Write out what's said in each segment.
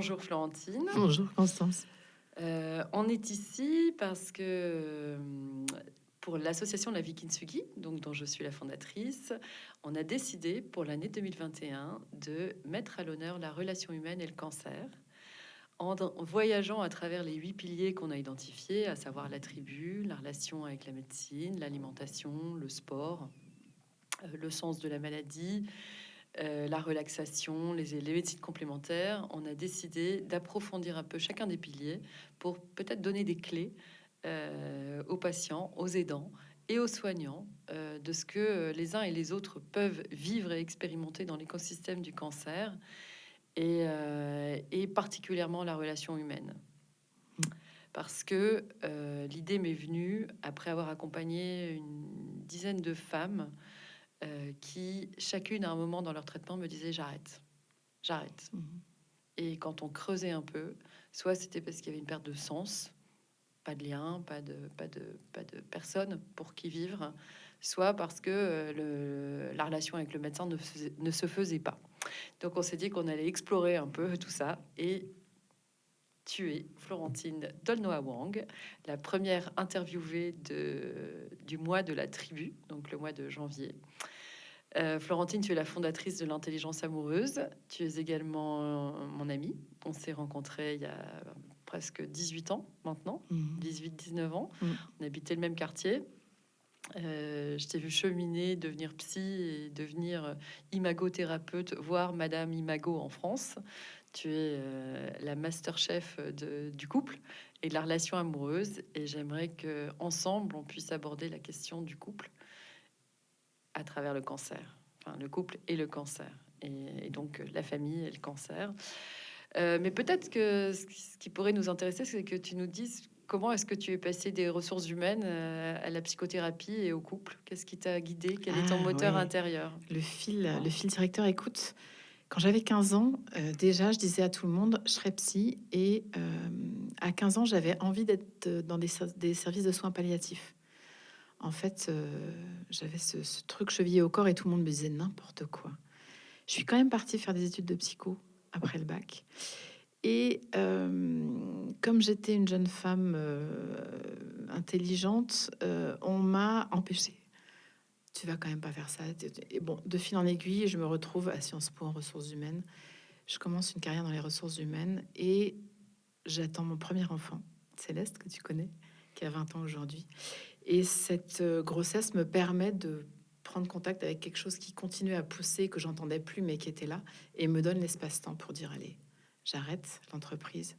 Bonjour Florentine. Bonjour Constance. On est ici parce que pour l'association La Vie Kintsugi, donc dont je suis la fondatrice, on a décidé pour l'année 2021 de mettre à l'honneur la relation humaine et le cancer en voyageant à travers les 8 piliers qu'on a identifiés, à savoir la tribu, la relation avec la médecine, l'alimentation, le sport, le sens de la maladie, la relaxation, les médecines complémentaires. On a décidé d'approfondir un peu chacun des piliers pour peut-être donner des clés aux patients, aux aidants et aux soignants de ce que les uns et les autres peuvent vivre et expérimenter dans l'écosystème du cancer et particulièrement la relation humaine. Parce que l'idée m'est venue après avoir accompagné une dizaine de femmes qui, chacune à un moment dans leur traitement, me disait j'arrête. Et quand on creusait un peu, soit c'était parce qu'il y avait une perte de sens, pas de lien, pas de personne pour qui vivre, soit parce que la relation avec le médecin ne se faisait pas. Donc on s'est dit qu'on allait explorer un peu tout ça et tu es Florentine Dolnoa-Wang, la première interviewée du mois de la tribu, donc le mois de janvier. Florentine, tu es la fondatrice de l'intelligence amoureuse. Tu es également mon amie. On s'est rencontrés il y a presque 18 ans maintenant, 18-19 ans. On habitait le même quartier. Je t'ai vu cheminer, devenir psy et devenir imagothérapeute, voire Madame Imago en France. Tu es la master chef du couple et de la relation amoureuse. Et j'aimerais que ensemble on puisse aborder la question du couple à travers le cancer, enfin le couple et le cancer, et donc la famille et le cancer. Mais peut-être que ce qui pourrait nous intéresser, c'est que tu nous dises comment est-ce que tu es passé des ressources humaines à la psychothérapie et au couple. Qu'est-ce qui t'a guidé? Quel est ton moteur Ouais, intérieur? le fil directeur, écoute, quand j'avais 15 ans, déjà, je disais à tout le monde, je serais psy. Et à 15 ans, j'avais envie d'être dans des services de soins palliatifs. En fait, j'avais ce truc chevillé au corps et tout le monde me disait n'importe quoi. Je suis quand même partie faire des études de psycho après le bac. Et comme j'étais une jeune femme intelligente, on m'a empêchée. Tu vas quand même pas faire ça. Et bon, de fil en aiguille, je me retrouve à Sciences Po en ressources humaines. Je commence une carrière dans les ressources humaines et j'attends mon premier enfant, Céleste, que tu connais, qui a 20 ans aujourd'hui. Et cette grossesse me permet de prendre contact avec quelque chose qui continuait à pousser, que j'entendais plus, mais qui était là, et me donne l'espace-temps pour dire, allez, j'arrête l'entreprise.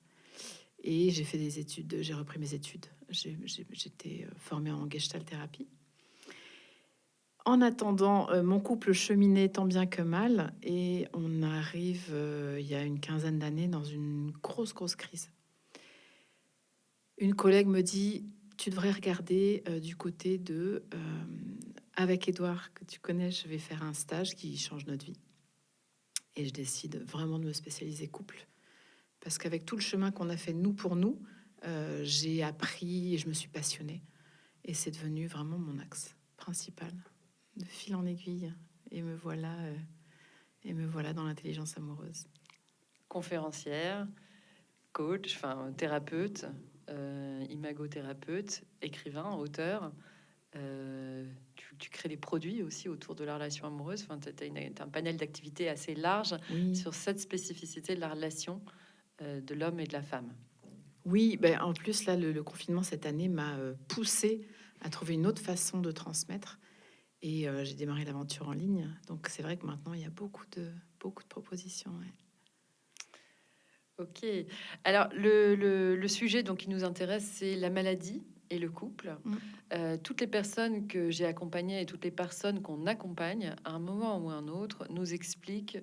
Et j'ai fait des études, j'ai repris mes études. J'étais formée en gestalt thérapie. En attendant, mon couple cheminait tant bien que mal et on arrive, il y a une quinzaine d'années, dans une grosse crise. Une collègue me dit: «Tu devrais regarder, du côté de, avec Édouard, que tu connais, je vais faire un stage qui change notre vie». Et je décide vraiment de me spécialiser couple, parce qu'avec tout le chemin qu'on a fait nous pour nous, j'ai appris et je me suis passionnée et c'est devenu vraiment mon axe principal, de fil en aiguille. Et me voilà dans l'intelligence amoureuse. Conférencière, coach, enfin thérapeute, imagothérapeute, écrivain, auteur. Tu crées des produits aussi autour de la relation amoureuse. Enfin, t'as un panel d'activités assez large Oui, sur cette spécificité de la relation de l'homme et de la femme. oui, ben, en plus, là, le confinement cette année m'a poussée à trouver une autre façon de transmettre. Et j'ai démarré l'aventure en ligne. Donc, c'est vrai que maintenant, il y a beaucoup de propositions. Ouais. Ok. Alors, le sujet donc, qui nous intéresse, c'est la maladie et le couple. Toutes les personnes que j'ai accompagnées et toutes les personnes qu'on accompagne, à un moment ou un autre, nous expliquent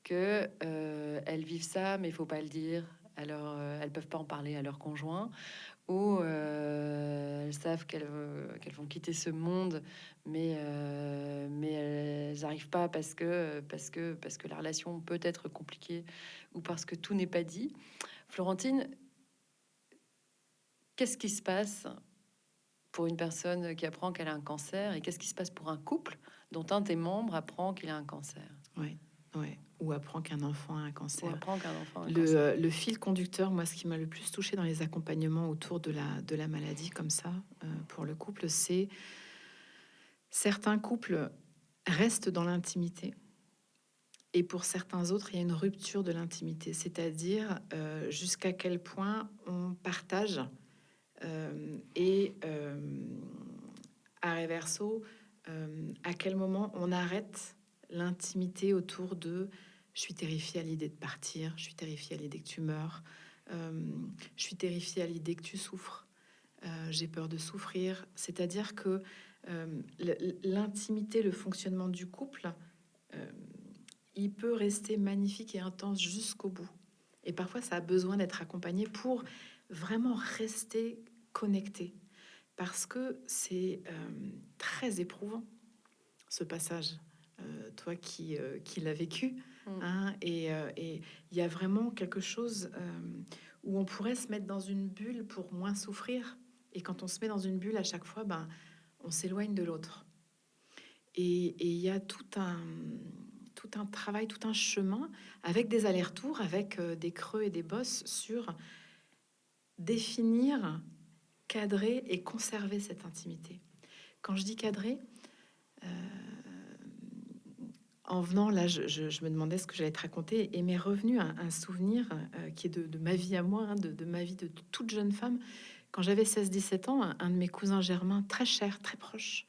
que elles vivent ça, mais il faut pas le dire. Alors, elles peuvent pas en parler à leur conjoint, ou elles savent qu'elles vont quitter ce monde, mais elles n'arrivent pas parce que la relation peut être compliquée ou parce que tout n'est pas dit. Florentine, qu'est-ce qui se passe pour une personne qui apprend qu'elle a un cancer et qu'est-ce qui se passe pour un couple dont un des membres apprend qu'il a un cancer? Ouais. Ouais. Ou apprend qu'un enfant a un ou cancer. apprend qu'un enfant a un cancer. Le fil conducteur, moi, ce qui m'a le plus touché dans les accompagnements autour de la maladie, comme ça, pour le couple, c'est certains couples restent dans l'intimité. Et pour certains autres, il y a une rupture de l'intimité, c'est-à-dire jusqu'à quel point on partage et à reverso, à quel moment on arrête l'intimité autour de je suis terrifiée à l'idée de partir, je suis terrifiée à l'idée que tu meurs, je suis terrifiée à l'idée que tu souffres, j'ai peur de souffrir. C'est-à-dire que l'intimité, le fonctionnement du couple, euh, il peut rester magnifique et intense jusqu'au bout. Et parfois, ça a besoin d'être accompagné pour vraiment rester connecté. Parce que c'est très éprouvant, ce passage. Toi qui l'as vécu. Hein, et il y a vraiment quelque chose où on pourrait se mettre dans une bulle pour moins souffrir. Et quand on se met dans une bulle, à chaque fois, ben, on s'éloigne de l'autre. Et il y a tout un travail, tout un chemin avec des allers-retours, avec des creux et des bosses sur définir, cadrer et conserver cette intimité. Quand je dis cadrer, en venant là, je me demandais ce que j'allais te raconter et m'est revenu un souvenir qui est de ma vie à moi, hein, de ma vie de toute jeune femme. Quand j'avais 16-17 ans, un de mes cousins germains, très cher, très proche,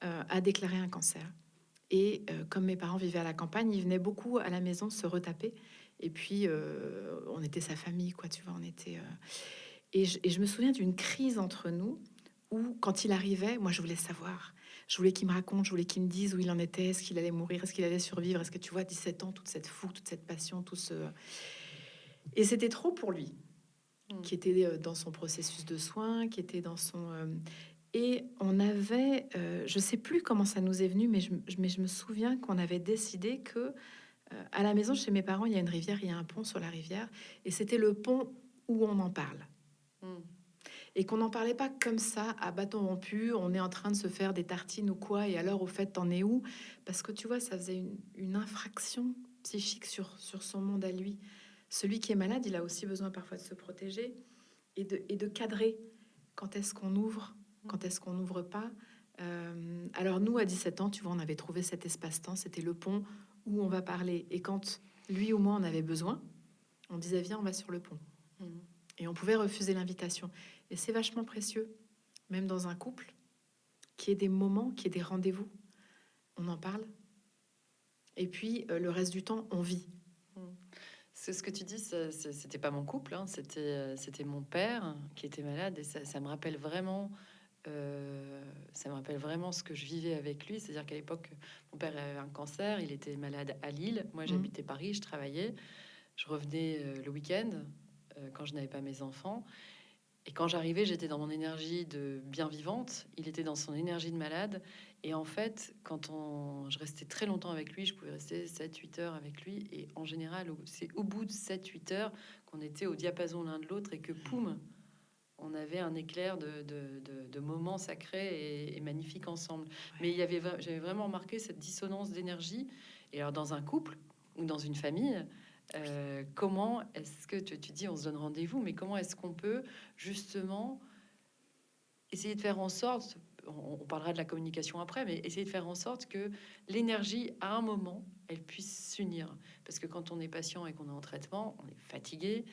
a déclaré un cancer. Et comme mes parents vivaient à la campagne, ils venaient beaucoup à la maison se retaper. Et puis, on était sa famille, quoi, tu vois, on était... et je me souviens d'une crise entre nous où, quand il arrivait, moi, je voulais savoir. Je voulais qu'il me raconte, je voulais qu'il me dise où il en était, est-ce qu'il allait mourir, est-ce qu'il allait survivre, est-ce que tu vois, 17 ans, toute cette fougue, toute cette passion, tout ce... Et c'était trop pour lui, qui était dans son processus de soins, qui était dans son... Et on avait, je sais plus comment ça nous est venu, mais je me souviens qu'on avait décidé que à la maison chez mes parents, il y a une rivière, il y a un pont sur la rivière, et c'était le pont où on en parle. Et qu'on n'en parlait pas comme ça, à bâton rompu, on est en train de se faire des tartines ou quoi, et alors au fait, t'en es où? Parce que tu vois, ça faisait une infraction psychique sur son monde à lui. Celui qui est malade, il a aussi besoin parfois de se protéger et de cadrer. Quand est-ce qu'on ouvre? Quand est-ce qu'on n'ouvre pas? Alors nous, à 17 ans, tu vois, on avait trouvé cet espace-temps, c'était le pont où on va parler. Et quand lui ou moi, on avait besoin, on disait, viens, on va sur le pont. Et on pouvait refuser l'invitation. Et c'est vachement précieux, même dans un couple, qu'il y ait des moments, qu'il y ait des rendez-vous. On en parle. Et puis, le reste du temps, on vit. C'est ce que tu dis, c'était pas mon couple, hein, c'était mon père qui était malade et ça me rappelle vraiment, ça me rappelle vraiment ce que je vivais avec lui. C'est-à-dire qu'à l'époque, mon père avait un cancer, il était malade à Lille. Moi, j'habitais Paris, je travaillais, je revenais le week-end quand je n'avais pas mes enfants. Et quand j'arrivais, j'étais dans mon énergie de bien vivante. Il était dans son énergie de malade. Et en fait, je restais très longtemps avec lui, je pouvais rester 7-8 heures avec lui. Et en général, c'est au bout de 7-8 heures qu'on était au diapason l'un de l'autre et que, poum, on avait un éclair de moments sacrés et magnifiques ensemble. Mais j'avais vraiment remarqué cette dissonance d'énergie. Et alors, dans un couple ou dans une famille, comment est-ce que tu dis on se donne rendez-vous, mais comment est-ce qu'on peut justement essayer de faire en sorte, on parlera de la communication après, mais essayer de faire en sorte que l'énergie à un moment elle puisse s'unir, parce que quand on est patient et qu'on est en traitement, on est fatigué,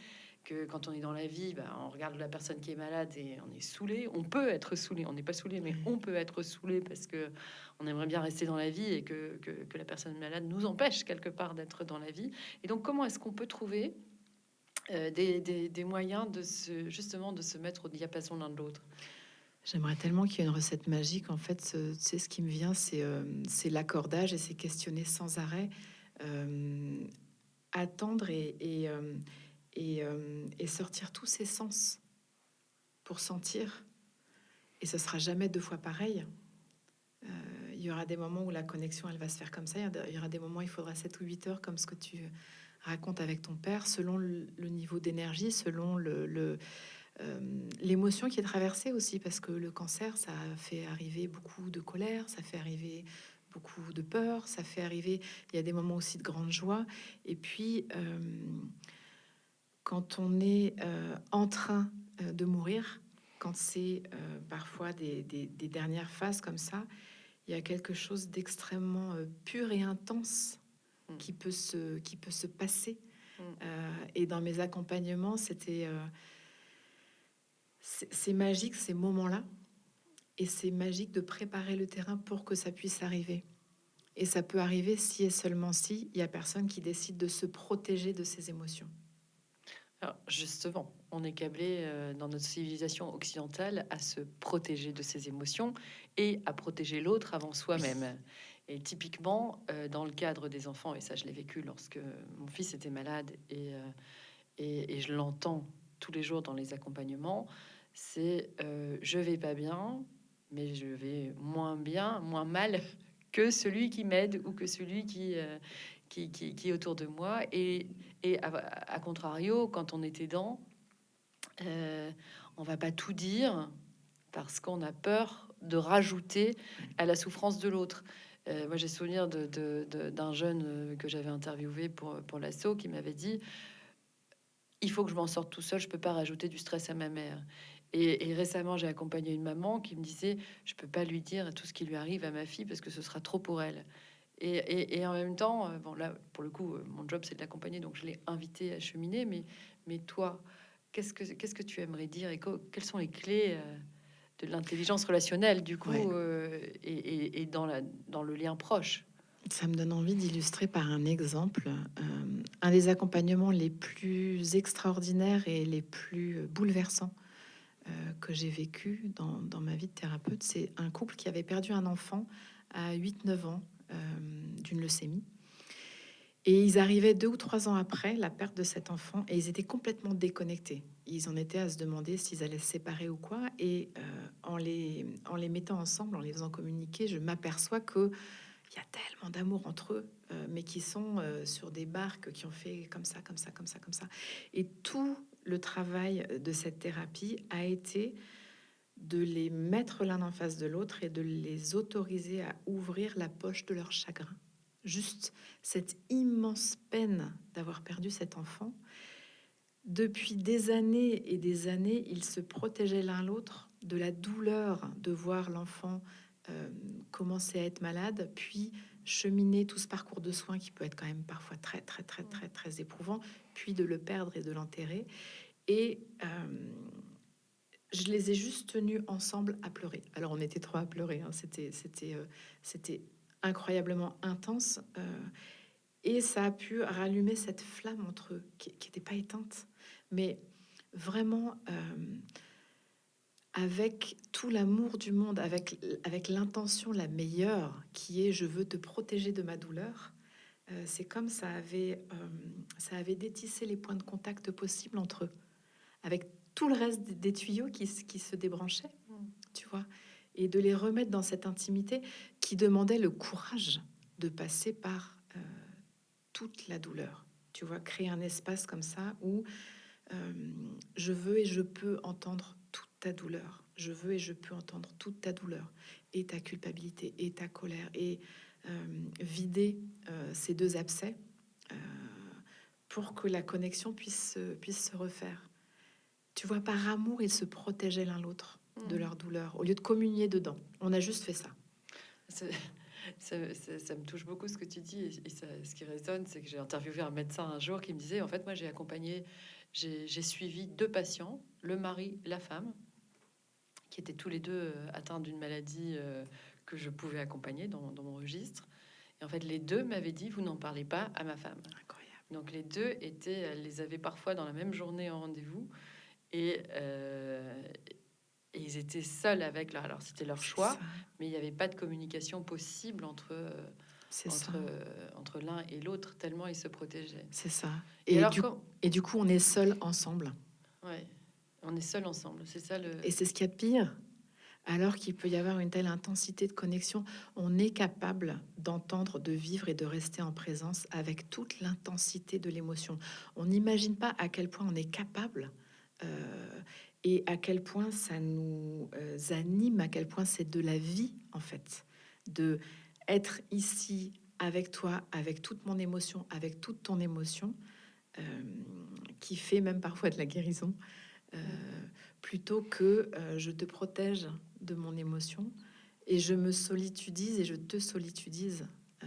que quand on est dans la vie, bah, on regarde la personne qui est malade et on est saoulé. On peut être saoulé, on n'est pas saoulé, mais on peut être saoulé parce que on aimerait bien rester dans la vie et que la personne malade nous empêche quelque part d'être dans la vie. Et donc, comment est-ce qu'on peut trouver des moyens justement de se mettre au diapason l'un de l'autre? J'aimerais tellement qu'il y ait une recette magique. En fait, c'est ce qui me vient, c'est l'accordage et c'est questionner sans arrêt, attendre et sortir tous ses sens pour sentir. Et ce sera jamais deux fois pareil. Il y aura des moments où la connexion, elle va se faire comme ça. Il y aura des moments où il faudra 7 ou 8 heures, comme ce que tu racontes avec ton père, selon le niveau d'énergie, selon l'émotion qui est traversée aussi, parce que le cancer, ça fait arriver beaucoup de colère, ça fait arriver beaucoup de peur, ça fait arriver, il y a des moments aussi de grande joie. Et puis, quand on est en train de mourir, quand c'est parfois des dernières phases comme ça, il y a quelque chose d'extrêmement pur et intense Mm. qui peut se passer. Mm. Et dans mes accompagnements, c'est magique ces moments-là. Et c'est magique de préparer le terrain pour que ça puisse arriver. Et ça peut arriver si et seulement si il y a personne qui décide de se protéger de ses émotions. Alors, justement, on est câblé dans notre civilisation occidentale à se protéger de ses émotions et à protéger l'autre avant soi-même. Et typiquement, dans le cadre des enfants, et ça je l'ai vécu lorsque mon fils était malade, et je l'entends tous les jours dans les accompagnements, c'est je vais pas bien, mais je vais moins bien, moins mal que celui qui m'aide ou que celui qui est autour de moi. Et à contrario, quand on est aidant, on va pas tout dire parce qu'on a peur de rajouter à la souffrance de l'autre. Moi, j'ai souvenir d'un jeune que j'avais interviewé pour l'assaut qui m'avait dit il faut que je m'en sorte tout seul, je peux pas rajouter du stress à ma mère. Et récemment, j'ai accompagné une maman qui me disait je peux pas lui dire tout ce qui lui arrive à ma fille parce que ce sera trop pour elle. Et en même temps, bon là, pour le coup, mon job c'est de l'accompagner, donc je l'ai invité à cheminer. Mais toi, qu'est-ce que tu aimerais dire et quelles sont les clés de l'intelligence relationnelle du Ouais. coup et dans le lien proche? Ça me donne envie d'illustrer par un exemple. Un des accompagnements les plus extraordinaires et les plus bouleversants que j'ai vécu dans ma vie de thérapeute, c'est un couple qui avait perdu un enfant à 8 9 ans d'une leucémie. Et ils arrivaient 2 ou 3 ans après la perte de cet enfant et ils étaient complètement déconnectés. Ils en étaient à se demander s'ils allaient se séparer ou quoi. Et en les mettant ensemble, en les faisant communiquer, je m'aperçois que il y a tellement d'amour entre eux, mais qui sont sur des barques qui ont fait comme ça, comme ça, comme ça, comme ça. Et tout le travail de cette thérapie a été de les mettre l'un en face de l'autre et de les autoriser à ouvrir la poche de leur chagrin. Juste cette immense peine d'avoir perdu cet enfant. Depuis des années et des années, ils se protégeaient l'un l'autre de la douleur de voir l'enfant commencer à être malade, puis cheminer tout ce parcours de soins qui peut être quand même parfois très, très, très, très, très éprouvant, puis de le perdre et de l'enterrer. Et je les ai juste tenus ensemble à pleurer. Alors, on était trois à pleurer, hein. C'était incroyablement intense. Et ça a pu rallumer cette flamme entre eux, qui n'était pas éteinte, mais vraiment avec tout l'amour du monde, avec l'intention la meilleure, qui est je veux te protéger de ma douleur. C'est comme ça avait détissé les points de contact possibles entre eux, avec tout le reste des tuyaux qui se débranchaient, tu vois, et de les remettre dans cette intimité qui demandait le courage de passer par toute la douleur. Tu vois, créer un espace comme ça où je veux et je peux entendre toute ta douleur. Je veux et je peux entendre toute ta douleur et ta culpabilité et ta colère et vider ces deux abcès euh, pour que la connexion puisse se refaire. Tu vois, par amour, ils se protégeaient l'un l'autre de leur douleur au lieu de communier dedans. On a juste fait ça. Ça, ça me touche beaucoup ce que tu dis et ce qui résonne, c'est que j'ai interviewé un médecin un jour qui me disait en fait moi j'ai accompagné, j'ai suivi deux patients, le mari, la femme, qui étaient tous les deux atteints d'une maladie que je pouvais accompagner dans mon registre. Et en fait les deux m'avaient dit vous n'en parlez pas à ma femme. Incroyable. Donc les deux étaient, elles les avaient parfois dans la même journée en rendez-vous et ils étaient seuls avec leur. Alors c'était leur C'est choix, ça. mais il n'y avait pas de communication possible C'est ça. entre l'un et l'autre, tellement ils se protégeaient. C'est ça. Et alors, Et du coup, on est seul ensemble. ouais, on est seuls ensemble, c'est ça le. Et c'est ce qu'il y a de pire. Alors qu'il peut y avoir une telle intensité de connexion, on est capable d'entendre, de vivre et de rester en présence avec toute l'intensité de l'émotion. On n'imagine pas à quel point on est capable et à quel point ça nous anime, à quel point c'est de la vie en fait, de être ici avec toi, avec toute mon émotion, avec toute ton émotion, qui fait même parfois de la guérison, euh, plutôt que je te protège de mon émotion et je me solitudise et je te solitudise. Euh,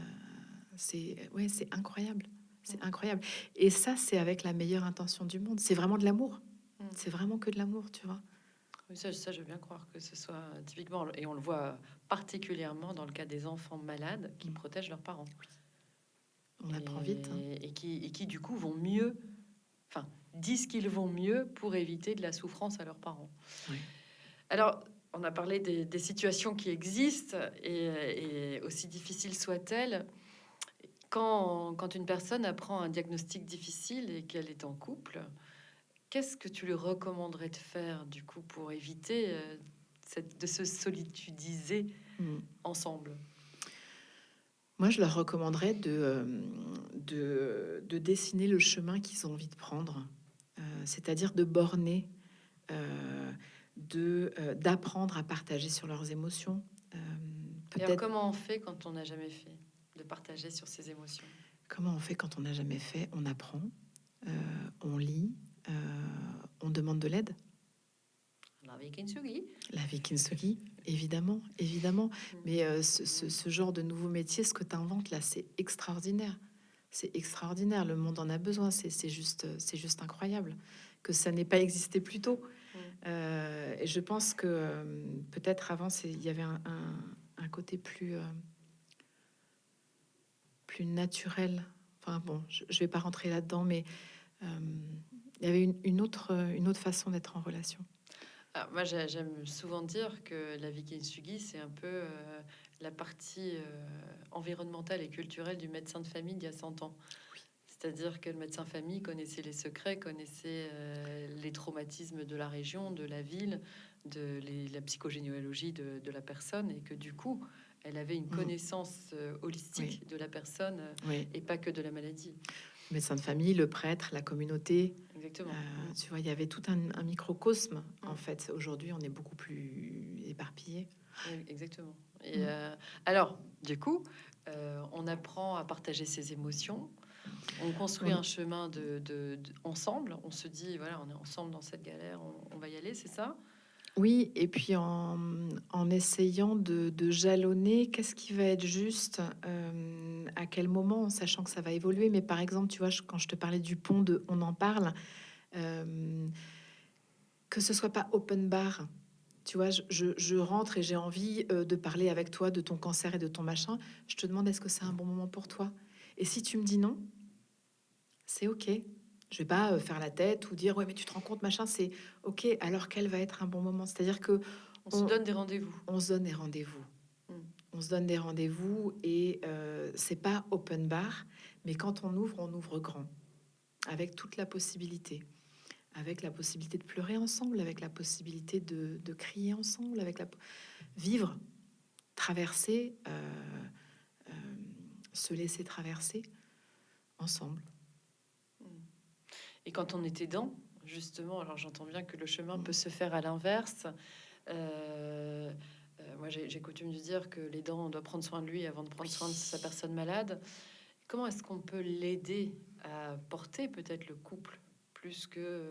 c'est incroyable. C'est incroyable. Et ça, c'est avec la meilleure intention du monde. C'est vraiment de l'amour. C'est vraiment que de l'amour, tu vois. Oui, ça, je veux bien croire que ce soit typiquement, et on le voit particulièrement dans le cas des enfants malades qui protègent leurs parents. On apprend vite. Hein. Et qui, du coup, vont mieux, enfin, disent qu'ils vont mieux pour éviter de la souffrance à leurs parents. Oui. Alors, on a parlé des situations qui existent, et aussi difficiles soient-elles, quand une personne apprend un diagnostic difficile et qu'elle est en couple, qu'est-ce que tu lui recommanderais de faire, du coup, pour éviter de se solitudiser ensemble? Moi, je leur recommanderais de dessiner le chemin qu'ils ont envie de prendre, c'est-à-dire de borner, d'apprendre à partager sur leurs émotions. Et alors, Peut-être comment on fait quand on n'a jamais fait de partager sur ses émotions? comment on fait quand on n'a jamais fait? On apprend, on lit, on demande de l'aide. La kintsugi. La Vikinsugi, évidemment, évidemment. Mais ce genre de nouveau métier, ce que tu inventes là, c'est extraordinaire. C'est extraordinaire. Le monde en a besoin. C'est juste incroyable que ça n'ait pas existé plus tôt. Et je pense que peut-être avant, il y avait un côté plus naturel. Enfin bon, je vais pas rentrer là-dedans, mais il y avait une autre façon d'être en relation. Ah, moi, j'aime souvent dire que la Vikinsugi, c'est un peu la partie environnementale et culturelle du médecin de famille d'il y a 100 ans. C'est-à-dire que le médecin de famille connaissait les secrets, connaissait les traumatismes de la région, de la ville, la psychogénéalogie de la personne, et que du coup, elle avait une connaissance holistique de la personne et pas que de la maladie. Le médecin de famille, le prêtre, la communauté. Exactement. Tu vois, il y avait tout un microcosme. En fait, aujourd'hui, on est beaucoup plus éparpillé. Exactement. Et alors, du coup, on apprend à partager ses émotions. On construit un chemin ensemble. On se dit, voilà, on est ensemble dans cette galère, on va y aller, c'est ça? Oui, et puis en essayant de jalonner, qu'est-ce qui va être juste, à quel moment, en sachant que ça va évoluer. Mais par exemple, tu vois, quand je te parlais du pont de On en parle, que ce soit pas open bar. Tu vois, je rentre et j'ai envie de parler avec toi de ton cancer et de ton machin. Je te demande, est-ce que c'est un bon moment pour toi? Et si tu me dis non, c'est ok. Je vais pas faire la tête ou dire ouais mais tu te rends compte machin. C'est ok. Alors quel va être un bon moment? C'est-à-dire que On se donne des rendez-vous. on se donne des rendez-vous. On se donne des rendez-vous et c'est pas open bar, mais quand on ouvre grand, avec toute la possibilité, avec la possibilité de pleurer ensemble, avec la possibilité de crier ensemble, avec vivre, traverser, se laisser traverser ensemble. Et quand on est aidant, justement, alors j'entends bien que le chemin peut se faire à l'inverse. Moi, j'ai coutume de dire que l'aidant doit prendre soin de lui avant de prendre soin de sa personne malade. Comment est-ce qu'on peut l'aider à porter peut-être le couple plus que...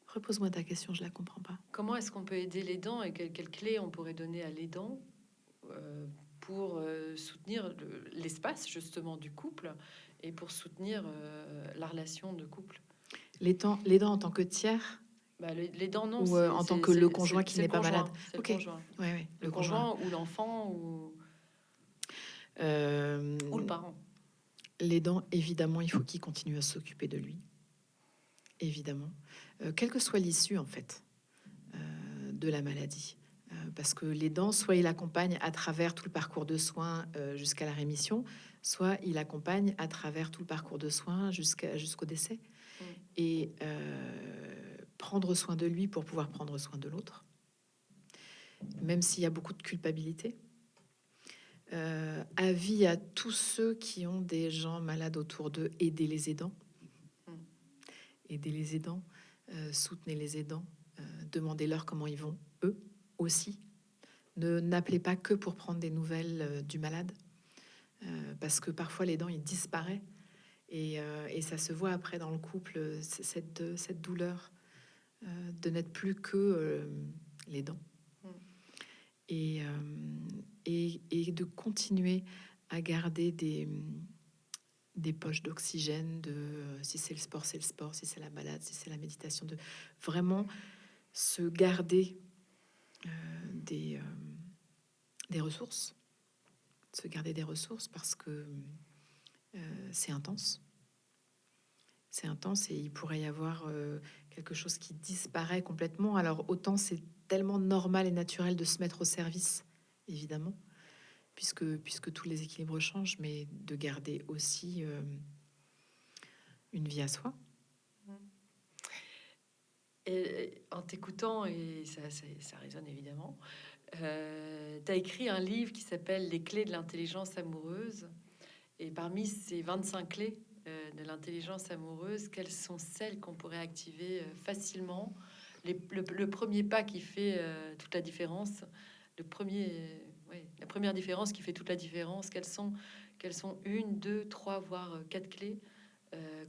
Repose-moi ta question, je la comprends pas. Comment est-ce qu'on peut aider l'aidant et quelles clés on pourrait donner à l'aidant pour soutenir l'espace justement du couple et pour soutenir la relation de couple? L'aidant en tant que tiers, Les dents, non, ou en tant que le conjoint qui n'est pas malade. C'est Ok. le conjoint. Ouais, Le conjoint ou l'enfant ou le parent. L'aidant, évidemment, il faut qu'il continue à s'occuper de lui. Évidemment. Quelle que soit l'issue, en fait, de la maladie. Parce que l'aidant, soit il accompagne à travers tout le parcours de soins jusqu'à la rémission, soit il accompagne à travers tout le parcours de soins jusqu'au décès. Et prendre soin de lui pour pouvoir prendre soin de l'autre, même s'il y a beaucoup de culpabilité. Avis à tous ceux qui ont des gens malades autour d'eux, aidez les aidants. Aidez les aidants, soutenez les aidants, demandez-leur comment ils vont, eux aussi. N'appelez pas que pour prendre des nouvelles du malade, parce que parfois les dents, il disparaît. Et ça se voit après dans le couple, cette douleur de n'être plus que les dents. Mm. Et, et de continuer à garder des poches d'oxygène, si c'est le sport, c'est le sport, si c'est la balade, si c'est la méditation, de vraiment se garder euh, des, euh, des ressources, se garder des ressources parce que c'est intense. C'est intense et il pourrait y avoir quelque chose qui disparaît complètement. Alors autant c'est tellement normal et naturel de se mettre au service, évidemment, puisque tous les équilibres changent, mais de garder aussi une vie à soi. Et en t'écoutant, et ça résonne évidemment, tu as écrit un livre qui s'appelle Les clés de l'intelligence amoureuse. Et parmi ces 25 clés de l'intelligence amoureuse, quelles sont celles qu'on pourrait activer facilement? Le premier pas qui fait toute la différence, la première différence qui fait toute la différence, quelles sont une, deux, trois, voire quatre clés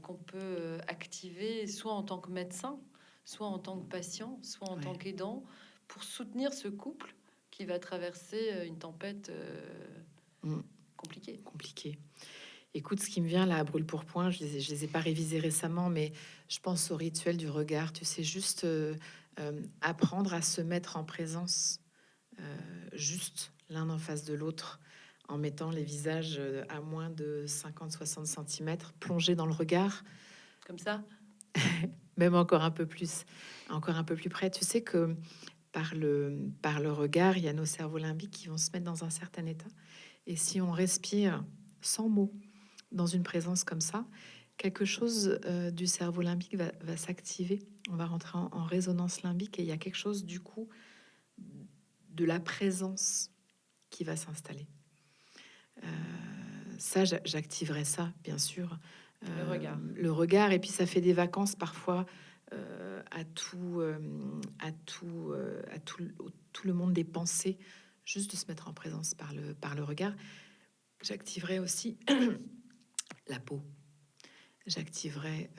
qu'on peut activer, soit en tant que médecin, soit en tant que patient, soit en tant qu'aidant, pour soutenir ce couple qui va traverser une tempête compliquée. Compliqué. Écoute, ce qui me vient là à brûle pour point, je les ai pas révisés récemment, mais je pense au rituel du regard. Tu sais, juste apprendre à se mettre en présence, juste l'un en face de l'autre, en mettant les visages à moins de 50-60 centimètres, plongés dans le regard, Comme ça. même encore un peu plus, encore un peu plus près. Tu sais que par le regard, il y a nos cerveaux limbiques qui vont se mettre dans un certain état. Et si on respire sans mots dans une présence comme ça, quelque chose du cerveau limbique va s'activer. On va rentrer en résonance limbique et il y a quelque chose du coup de la présence qui va s'installer. Ça, j'activerai ça, bien sûr. Le regard, et puis ça fait des vacances parfois tout le monde des pensées, juste de se mettre en présence par le regard. J'activerai aussi la peau. J'activerai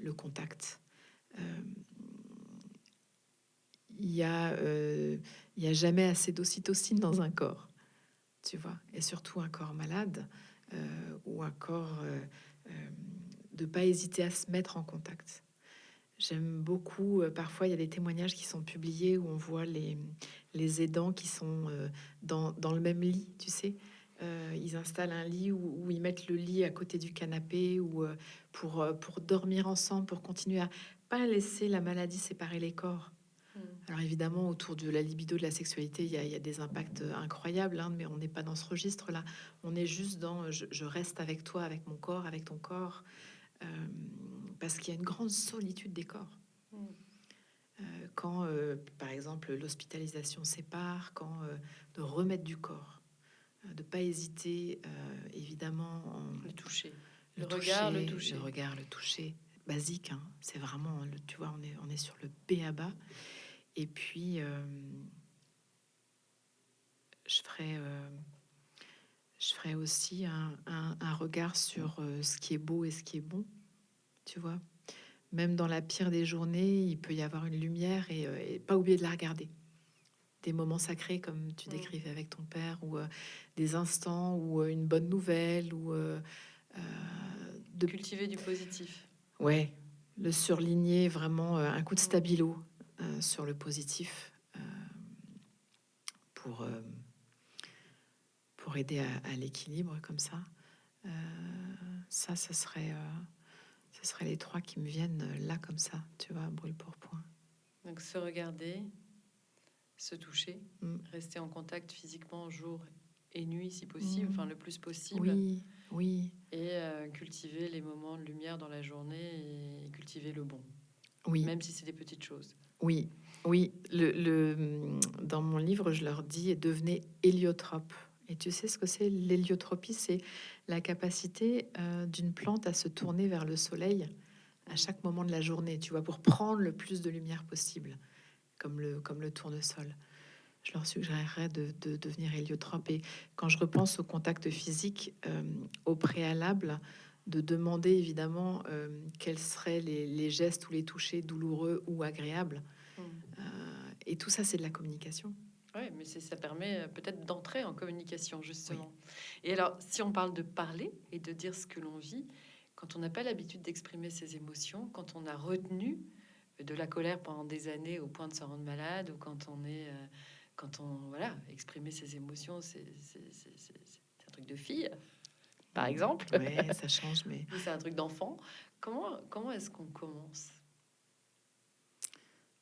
le contact. Il y a jamais assez d'ocytocine dans un corps, tu vois, et surtout un corps malade ou un corps de pas hésiter à se mettre en contact. J'aime beaucoup, parfois il y a des témoignages qui sont publiés où on voit les aidants qui sont dans le même lit, tu sais. Ils installent un lit où ils mettent le lit à côté du canapé ou pour dormir ensemble, pour continuer à pas laisser la maladie séparer les corps. Alors évidemment, autour de la libido, de la sexualité, il y a des impacts incroyables, hein, mais on n'est pas dans ce registre-là. On est juste dans je reste avec toi, avec mon corps, avec ton corps, parce qu'il y a une grande solitude des corps. Quand, par exemple, l'hospitalisation sépare, quand de remettre du corps, de pas hésiter, évidemment, Le toucher, le regard, le toucher, toucher. le regard, le toucher, basique, hein, c'est vraiment, tu vois, on est sur le B à bas. Et puis, je ferai aussi un regard sur ce qui est beau et ce qui est bon, tu vois. Même dans la pire des journées, il peut y avoir une lumière et pas oublier de la regarder. Des moments sacrés, comme tu décrivais avec ton père, ou des instants, ou une bonne nouvelle, ou de cultiver du positif. Ouais, le surligner vraiment, un coup de stabilo sur le positif pour aider à l'équilibre comme ça. Ça, ce serait les trois qui me viennent là comme ça, tu vois, brûle pour point. Donc se regarder, se toucher, rester en contact physiquement jour et nuit si possible, enfin le plus possible. Oui, oui. Et cultiver les moments de lumière dans la journée et cultiver le bon. Oui. Même si c'est des petites choses. Oui, oui. Dans mon livre, je leur dis devenez héliotrope. Et tu sais ce que c'est l'héliotropie? C'est la capacité d'une plante à se tourner vers le soleil à chaque moment de la journée, tu vois, pour prendre le plus de lumière possible, comme le tournesol. je leur suggérerais de devenir héliotrope. Et quand je repense au contact physique, au préalable, de demander évidemment quels seraient les gestes ou les touchés douloureux ou agréables. Mm. Et tout ça, c'est de la communication. Ouais, mais ça permet peut-être d'entrer en communication, justement. Oui. Et alors, si on parle de parler et de dire ce que l'on vit, quand on n'a pas l'habitude d'exprimer ses émotions, quand on a retenu de la colère pendant des années au point de se rendre malade, ou quand on, voilà, exprimer ses émotions, c'est un truc de fille, par exemple, Ouais, ça change, mais ou c'est un truc d'enfant. Comment est-ce qu'on commence?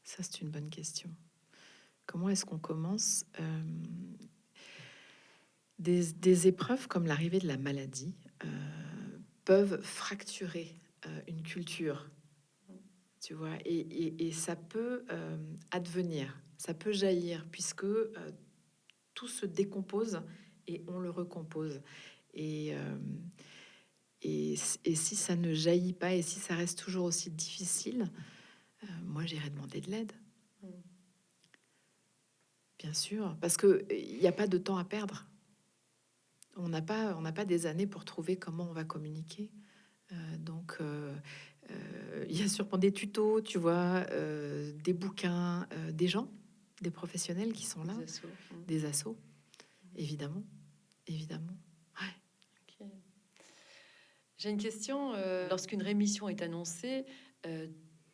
ça, c'est une bonne question. Comment est-ce qu'on commence des épreuves comme l'arrivée de la maladie peuvent fracturer une culture, tu vois, et ça peut advenir, ça peut jaillir, puisque tout se décompose et on le recompose. Et, euh, et si ça ne jaillit pas et si ça reste toujours aussi difficile, moi j'irai demander de l'aide, Mm. bien sûr, parce que il n'y a pas de temps à perdre. On n'a pas des années pour trouver comment on va communiquer. Il y a sûrement des tutos, tu vois, des bouquins, des gens, des professionnels qui sont là, Des assauts. Mm. des assos, évidemment, évidemment. Ouais. Ok. J'ai une question. Lorsqu'une rémission est annoncée, euh,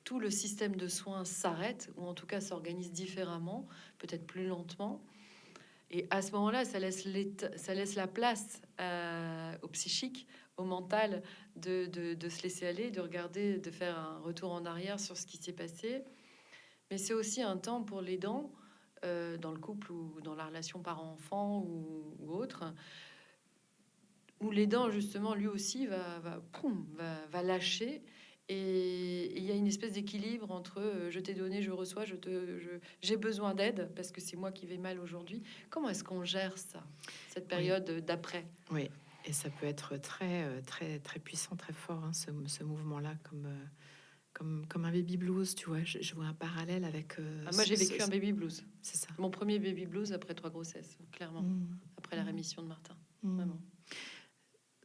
tout le système de soins s'arrête, ou en tout cas s'organise différemment, peut-être plus lentement. Et à ce moment-là, ça laisse la place au psychique, au mental, de se laisser aller, de regarder, de faire un retour en arrière sur ce qui s'est passé. Mais c'est aussi un temps pour l'aidant, dans le couple ou dans la relation parent-enfant ou autre, où l'aidant, justement, lui aussi va lâcher. Et il y a une espèce d'équilibre entre je t'ai donné, je reçois, j'ai besoin d'aide parce que c'est moi qui vais mal aujourd'hui. Comment est-ce qu'on gère ça, cette Oui, période d'après? oui. Et ça peut être très, très, très puissant, très fort, hein, ce mouvement-là, comme un baby blues, tu vois. Je vois un parallèle avec Ah, moi, j'ai vécu un baby blues. c'est ça. Mon premier baby blues après 3 grossesses, clairement, Mmh. après la rémission de Martin. Mmh. Vraiment.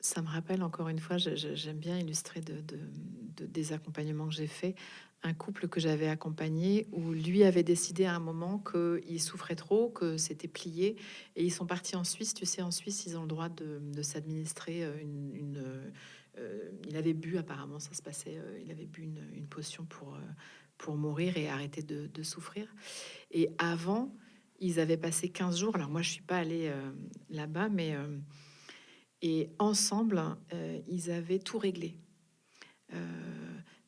Ça me rappelle encore une fois, j'aime bien illustrer des accompagnements que j'ai faits, un couple que j'avais accompagné où lui avait décidé à un moment qu'il souffrait trop, que c'était plié, et ils sont partis en Suisse. Tu sais, en Suisse, ils ont le droit de s'administrer il avait bu, apparemment, ça se passait, il avait bu une potion pour mourir et arrêter de souffrir. Et avant, ils avaient passé 15 jours. Alors moi, je suis pas allée là-bas, mais et ensemble, ils avaient tout réglé.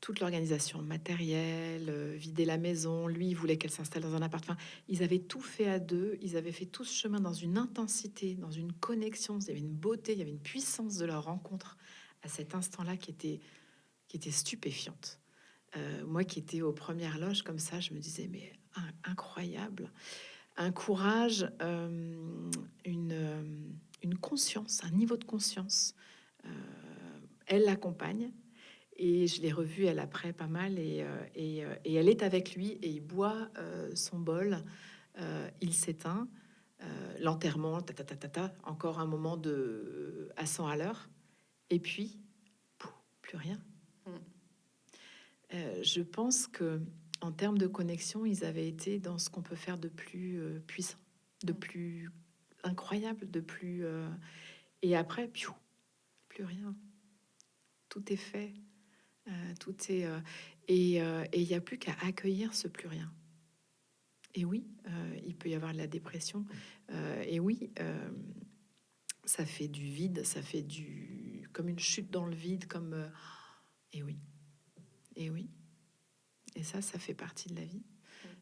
Toute l'organisation matérielle, vider la maison. Lui, il voulait qu'elle s'installe dans un appart. Enfin, ils avaient tout fait à deux. Ils avaient fait tout ce chemin dans une intensité, dans une connexion. Il y avait une beauté, il y avait une puissance de leur rencontre à cet instant-là qui était stupéfiante. Moi qui étais aux premières loges comme ça, je me disais, mais incroyable. Un courage, une conscience, un niveau de conscience. Euh, Elle l'accompagne et je l'ai revue elle après pas mal et elle est avec lui et il boit son bol, il s'éteint, l'enterrement, encore un moment de à 100 à l'heure et puis pouf, plus rien. Mm. Je pense que en termes de connexion, ils avaient été dans ce qu'on peut faire de plus puissant, de plus incroyable, de plus et après, piou, plus rien. Tout est fait, tout est et il n'y a plus qu'à accueillir ce plus rien. Et oui, il peut y avoir de la dépression. Et oui, ça fait du vide, ça fait du comme une chute dans le vide, comme et oui, et oui. Et ça fait partie de la vie.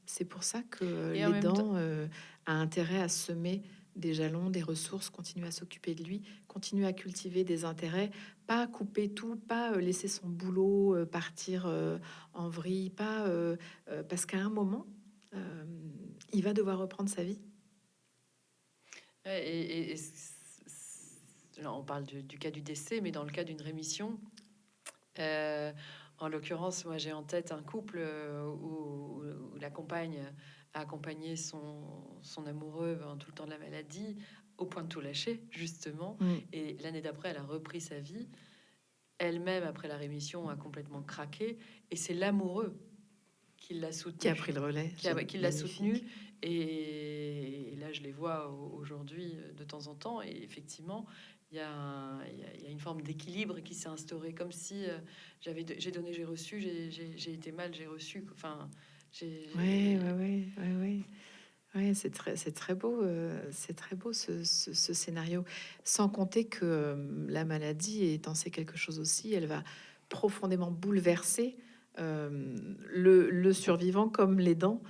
C'est pour ça que Et en même temps, l'aidant a intérêt à semer des jalons, des ressources, continuer à s'occuper de lui, continuer à cultiver des intérêts, pas couper tout, pas laisser son boulot partir en vrille, pas parce qu'à un moment, il va devoir reprendre sa vie. ouais, là, on parle du cas du décès, mais dans le cas d'une rémission, en l'occurrence, moi j'ai en tête un couple où la compagne a accompagné son amoureux tout le temps de la maladie, au point de tout lâcher, justement. Mm. Et l'année d'après, elle a repris sa vie. Elle-même, après la rémission, a complètement craqué. Et c'est l'amoureux qui l'a Qui a soutenue. pris le relais. Qui l'a Magnifique. soutenue. Et là, je les vois aujourd'hui de temps en temps. Et effectivement, il y a une forme d'équilibre qui s'est instaurée, comme si j'ai donné, j'ai reçu, j'ai été mal, j'ai reçu. Enfin, Ouais, c'est très beau, ce scénario. Sans compter que la maladie étant c'est quelque chose aussi, elle va profondément bouleverser le survivant comme l'aidant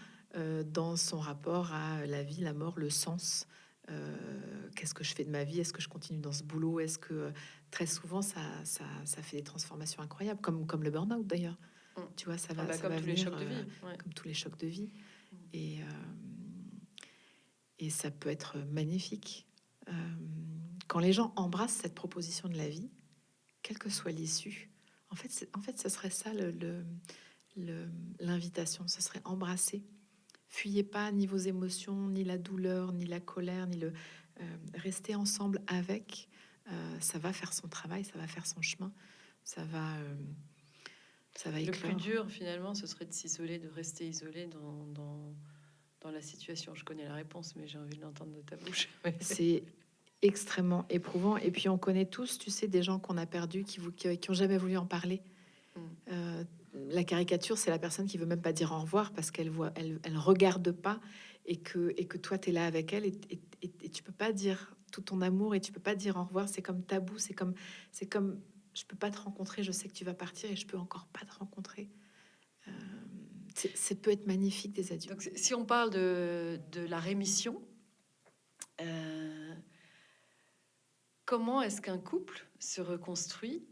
dans son rapport à la vie, la mort, le sens. Qu'est-ce que je fais de ma vie? Est-ce que je continue dans ce boulot? Est-ce que très souvent ça fait des transformations incroyables, comme le burn-out d'ailleurs. Mm. Tu vois, ça Comme va tous les venir chocs de vie. Ouais. comme tous les chocs de vie. Mm. Et, et ça peut être magnifique. Euh, Quand les gens embrassent cette proposition de la vie, quelle que soit l'issue, en fait, ce serait ça l'invitation, ce serait embrasser. Fuyez pas ni vos émotions, ni la douleur, ni la colère, ni le rester ensemble avec. Ça va faire son travail, ça va faire son chemin, ça va, ça va Le plus éclore. dur, finalement, ce serait de s'isoler, de rester isolé dans la situation. Je connais la réponse, mais j'ai envie de l'entendre de ta bouche. C'est extrêmement éprouvant. Et puis on connaît tous, tu sais, des gens qu'on a perdus qui ont jamais voulu en parler. Mm. Euh, la caricature, c'est la personne qui veut même pas dire au revoir parce qu'elle voit, elle regarde pas et que toi tu es là avec elle et tu peux pas dire tout ton amour et tu peux pas dire au revoir. C'est comme tabou. C'est comme je peux pas te rencontrer. Je sais que tu vas partir et je peux encore pas te rencontrer. C'est peut être magnifique des adieux. Donc, si on parle de la rémission, euh, comment est-ce qu'un couple se reconstruit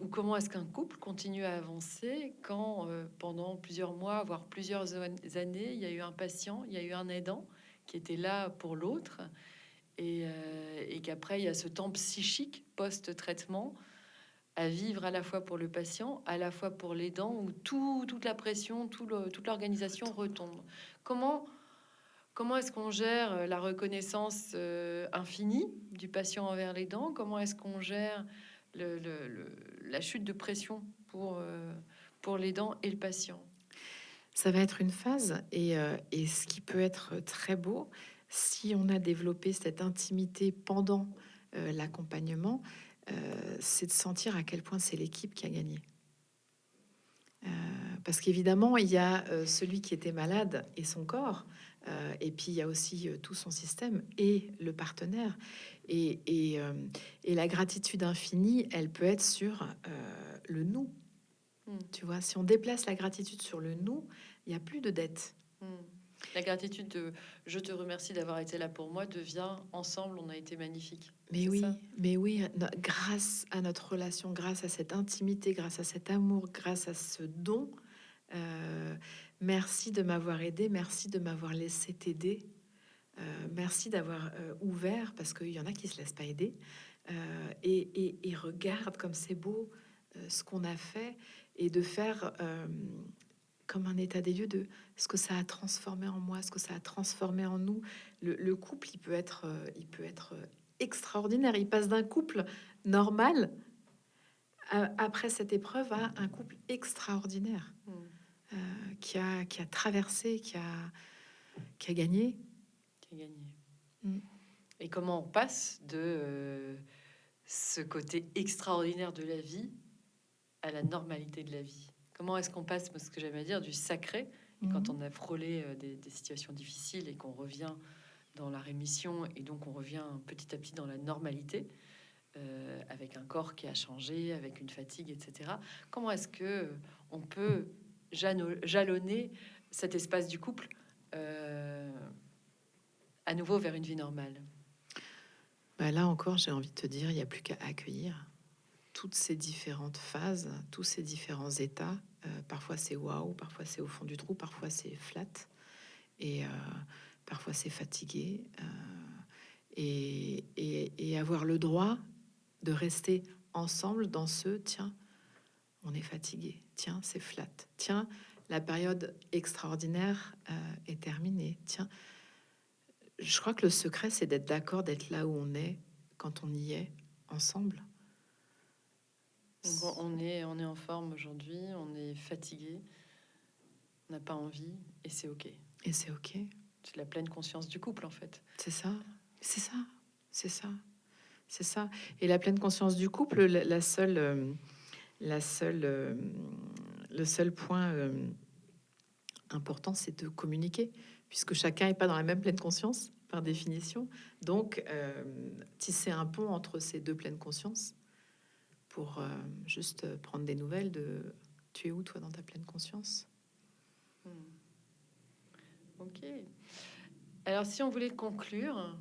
ou comment est-ce qu'un couple continue à avancer quand pendant plusieurs mois, voire plusieurs années, il y a eu un patient, il y a eu un aidant qui était là pour l'autre et qu'après il y a ce temps psychique post-traitement à vivre à la fois pour le patient, à la fois pour l'aidant, où toute la pression, toute l'organisation retombe. Comment, comment est-ce qu'on gère la reconnaissance infinie du patient envers l'aidant? Comment est-ce qu'on gère la chute de pression pour l'aidant et le patient? Ça va être une phase et ce qui peut être très beau, si on a développé cette intimité pendant l'accompagnement, c'est de sentir à quel point c'est l'équipe qui a gagné. Parce qu'évidemment, il y a celui qui était malade et son corps, et puis il y a aussi tout son système et le partenaire. Et la gratitude infinie, elle peut être sur le nous. Tu vois, si on déplace la gratitude sur le nous, il n'y a plus de dette. La gratitude de je te remercie d'avoir été là pour moi devient ensemble, on a été magnifique. Mais oui, grâce à notre relation, grâce à cette intimité, grâce à cet amour, grâce à ce don, merci de m'avoir aidé, merci de m'avoir laissé t'aider, merci d'avoir ouvert, parce qu'il y en a qui se laissent pas aider, et regarde comme c'est beau ce qu'on a fait, et de faire comme un état des lieux de ce que ça a transformé en moi, ce que ça a transformé en nous. Le couple, il peut être extraordinaire. Il passe d'un couple normal après cette épreuve à un couple extraordinaire qui a traversé, qui a gagné. Qui a gagné. Et comment on passe de ce côté extraordinaire de la vie à la normalité de la vie? Comment est-ce qu'on passe, ce que j'aime à dire, du sacré, et quand on a frôlé des situations difficiles et qu'on revient dans la rémission, et donc on revient petit à petit dans la normalité, avec un corps qui a changé, avec une fatigue, etc. Comment est-ce que on peut jalonner cet espace du couple à nouveau vers une vie normale? Bah là encore, j'ai envie de te dire, il n'y a plus qu'à accueillir toutes ces différentes phases, tous ces différents états. Parfois c'est waouh, parfois c'est au fond du trou, parfois c'est flat, et parfois c'est fatigué. Et avoir le droit de rester ensemble dans ce tiens, on est fatigué, tiens, c'est flat, tiens, La période extraordinaire est terminée. Tiens, je crois que le secret, c'est d'être d'accord, d'être là où on est, quand on y est, ensemble. Donc, on est en forme aujourd'hui, on est fatigué, on n'a pas envie, et c'est OK. Et c'est OK. C'est la pleine conscience du couple, en fait. C'est ça. C'est ça. C'est ça. C'est ça. Et la pleine conscience du couple, le seul point important, c'est de communiquer, puisque chacun n'est pas dans la même pleine conscience, par définition. Donc, tisser un pont entre ces deux pleines consciences pour juste prendre des nouvelles de tu es où, toi, dans ta pleine conscience. OK. Alors, si on voulait conclure,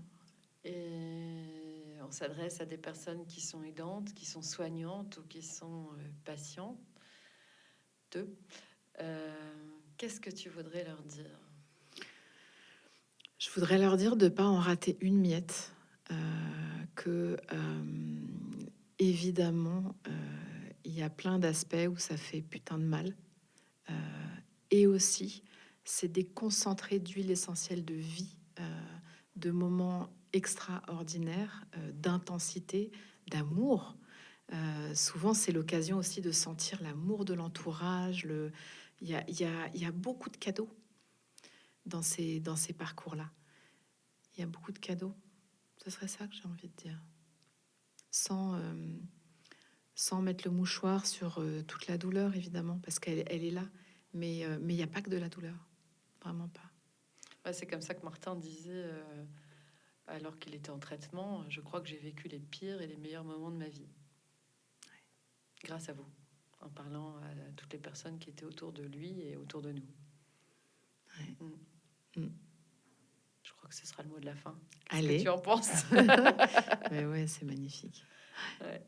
et on s'adresse à des personnes qui sont aidantes, qui sont soignantes ou qui sont patientes, qu'est-ce que tu voudrais leur dire? Je voudrais leur dire de ne pas en rater une miette, que évidemment, il y a plein d'aspects où ça fait putain de mal. Et aussi, c'est des concentrés d'huile essentielle de vie, de moments extraordinaires, d'intensité, d'amour. Souvent, c'est l'occasion aussi de sentir l'amour de l'entourage. Il y a beaucoup de cadeaux dans ces parcours-là. Il y a beaucoup de cadeaux. Ce serait ça que j'ai envie de dire. Sans mettre le mouchoir sur toute la douleur, évidemment, parce qu'elle est là. Mais il n'y a pas que de la douleur. Vraiment pas. Ouais, c'est comme ça que Martin disait, alors qu'il était en traitement, je crois que j'ai vécu les pires et les meilleurs moments de ma vie. Grâce à vous, en parlant à toutes les personnes qui étaient autour de lui et autour de nous. Ouais. Je crois que ce sera le mot de la fin. Qu'est-ce Allez. que tu en penses? Mais ouais, c'est magnifique. Ouais.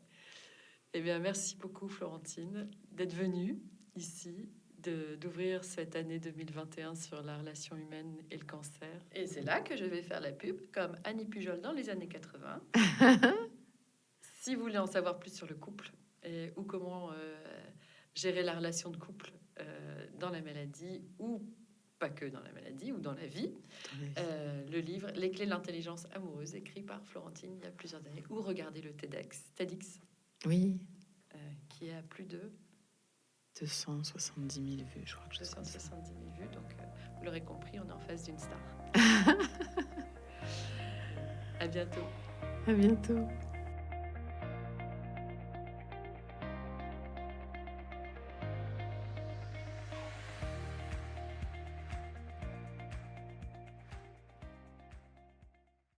Eh bien, merci beaucoup, Florentine, d'être venue ici, d'ouvrir cette année 2021 sur la relation humaine et le cancer. Et c'est là que je vais faire la pub, comme Annie Pujol dans les années 80. Si vous voulez en savoir plus sur le couple ou comment gérer la relation de couple dans la maladie, ou pas que dans la maladie, ou dans la vie, le livre Les clés de l'intelligence amoureuse, écrit par Florentine il y a plusieurs années, ou regardez le TEDx. Oui. Qui a plus de 270 000 vues, je crois que 270 000 vues. Donc, vous l'aurez compris, on est en face d'une star. À bientôt. À bientôt.